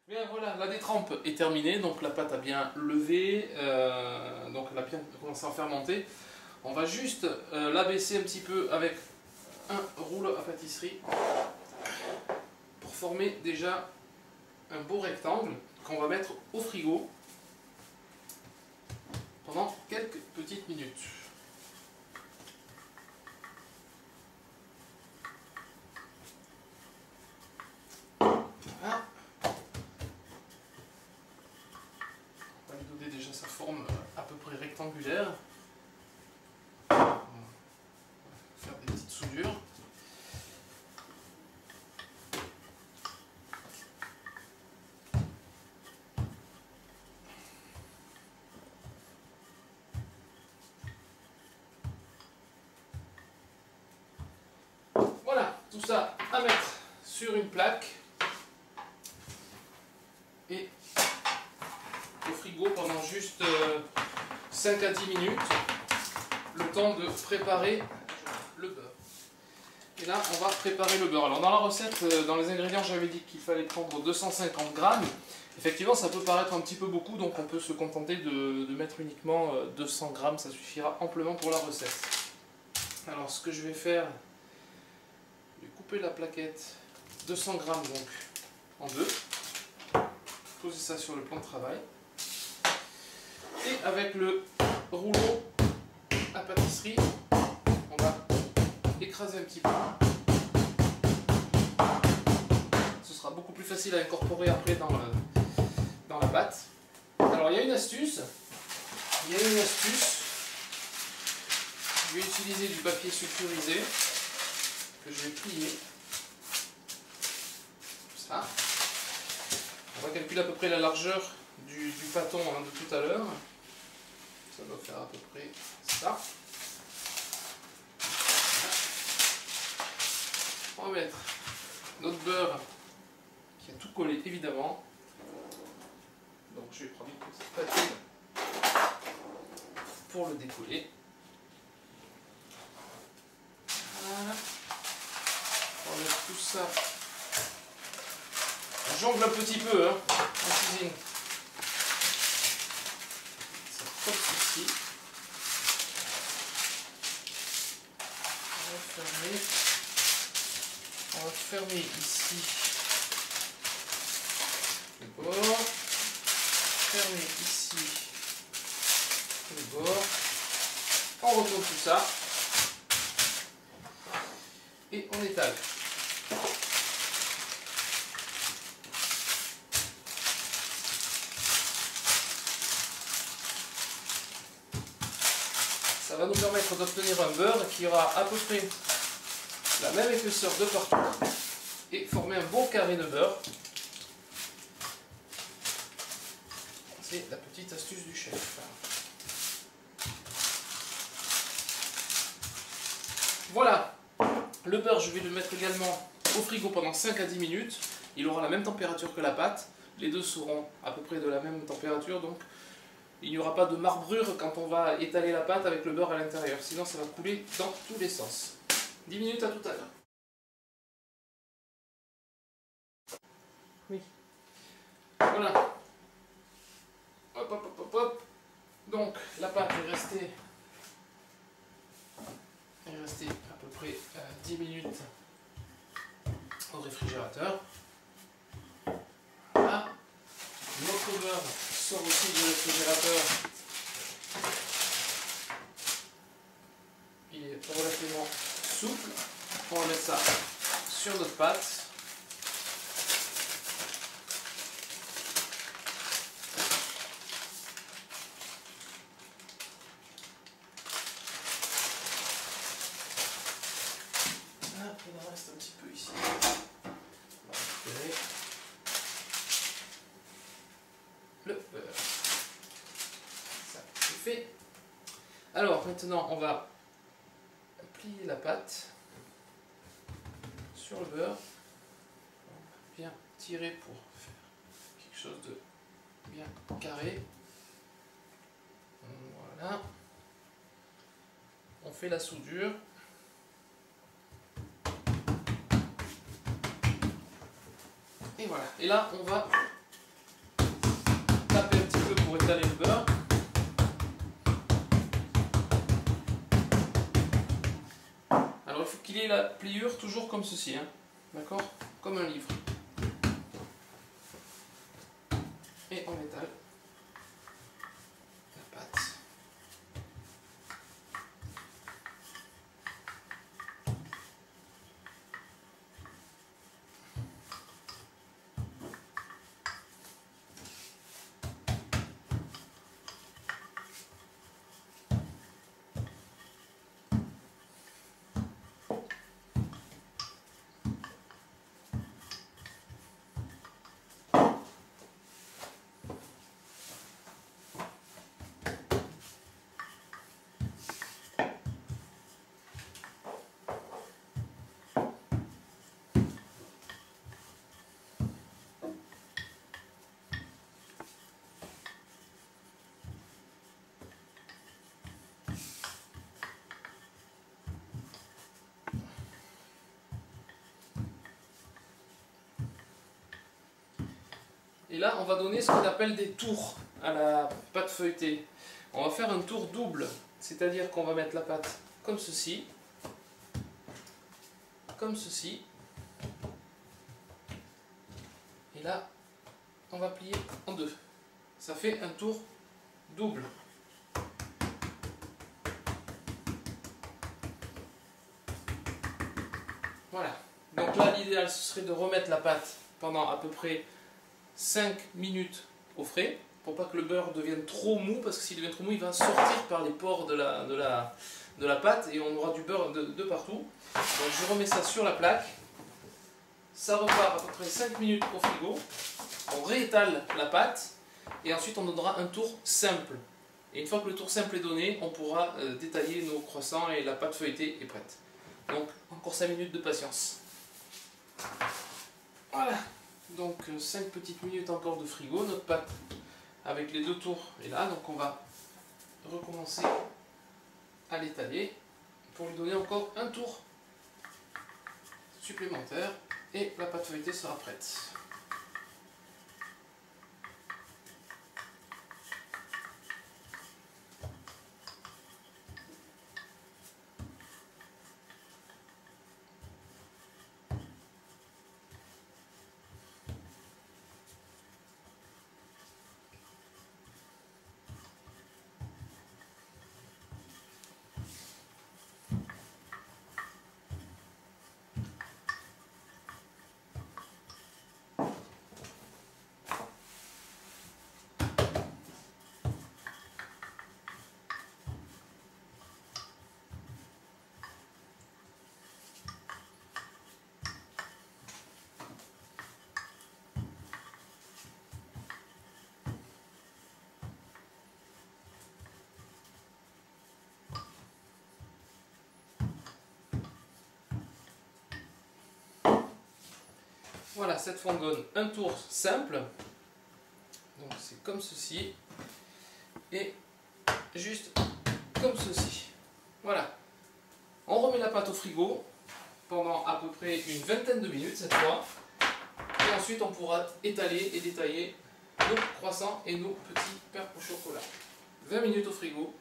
Bien voilà, la détrempe est terminée, donc la pâte a bien levé, donc elle a bien commencé à fermenter. On va juste l'abaisser un petit peu avec un rouleau à pâtisserie pour former déjà un beau rectangle qu'on va mettre au frigo pendant quelques petites minutes. Voilà. On va lui donner déjà sa forme à peu près rectangulaire. On va faire des petites soudures. Voilà, tout ça à mettre sur une plaque et au frigo pendant juste 5 à 10 minutes, le temps de préparer le beurre. Et là, on va préparer le beurre. Alors dans la recette, dans les ingrédients, j'avais dit qu'il fallait prendre 250 grammes. Effectivement, ça peut paraître un petit peu beaucoup, donc on peut se contenter de mettre uniquement 200 grammes, ça suffira amplement pour la recette. Alors ce que je vais faire, je vais couper la plaquette 200 grammes donc en deux, poser ça sur le plan de travail, et avec le rouleau à pâtisserie, on va écraser un petit peu. Ce sera beaucoup plus facile à incorporer après dans la pâte. Alors il y a une astuce. Je vais utiliser du papier sulfurisé que je vais plier. Comme ça. On va calculer à peu près la largeur du pâton de tout à l'heure. Ça doit faire à peu près ça. On va mettre notre beurre qui a tout collé évidemment. Donc je vais prendre une petite spatule pour le décoller. Voilà. On va mettre tout ça. On jongle un petit peu en cuisine. Ça comme ceci. On va fermer ici le bord. Fermer ici le bord. On retourne tout ça. Et on étale. Ça va nous permettre d'obtenir un beurre qui aura à peu près la même épaisseur de partout et former un bon carré de beurre. C'est la petite astuce du chef. Voilà, le beurre je vais le mettre également au frigo pendant 5 à 10 minutes. Il aura la même température que la pâte. Les deux seront à peu près de la même température, donc il n'y aura pas de marbrure quand on va étaler la pâte avec le beurre à l'intérieur. Sinon ça va couler dans tous les sens. 10 minutes à tout à l'heure. Oui. Voilà. Hop, hop, hop, hop, hop. Donc la pâte est restée à peu près 10 minutes au réfrigérateur. Voilà. Notre beurre sort aussi du réfrigérateur. Il est relativement souple. On va mettre ça sur notre pâte. Il en reste un petit peu ici. On va récupérer le beurre. Ça, c'est fait. Alors maintenant, on va plier la pâte sur le beurre. On va bien tirer pour faire quelque chose de bien carré. Voilà. On fait la soudure. Et voilà. Et là, on va étaler le beurre. Alors il faut qu'il ait la pliure toujours comme ceci, hein. D'accord? Comme un livre. Et on étale la pâte. Et là, on va donner ce qu'on appelle des tours à la pâte feuilletée. On va faire un tour double, c'est-à-dire qu'on va mettre la pâte comme ceci, et là, on va plier en deux. Ça fait un tour double. Voilà. Donc là, l'idéal, ce serait de remettre la pâte pendant à peu près 5 minutes au frais, pour pas que le beurre devienne trop mou, parce que s'il devient trop mou, il va sortir par les pores de la pâte et on aura du beurre de partout. Donc je remets ça sur la plaque, ça repart à peu près 5 minutes au frigo, on réétale la pâte et ensuite on donnera un tour simple. Et une fois que le tour simple est donné, on pourra détailler nos croissants et la pâte feuilletée est prête. Donc encore 5 minutes de patience. Voilà. Donc 5 petites minutes encore de frigo, notre pâte avec les deux tours est là, donc on va recommencer à l'étaler pour lui donner encore un tour supplémentaire et la pâte feuilletée sera prête. Voilà, cette fois on donne un tour simple, donc c'est comme ceci, et juste comme ceci. Voilà, on remet la pâte au frigo pendant à peu près une vingtaine de minutes cette fois, et ensuite on pourra étaler et détailler nos croissants et nos petits pains au chocolat. 20 minutes au frigo,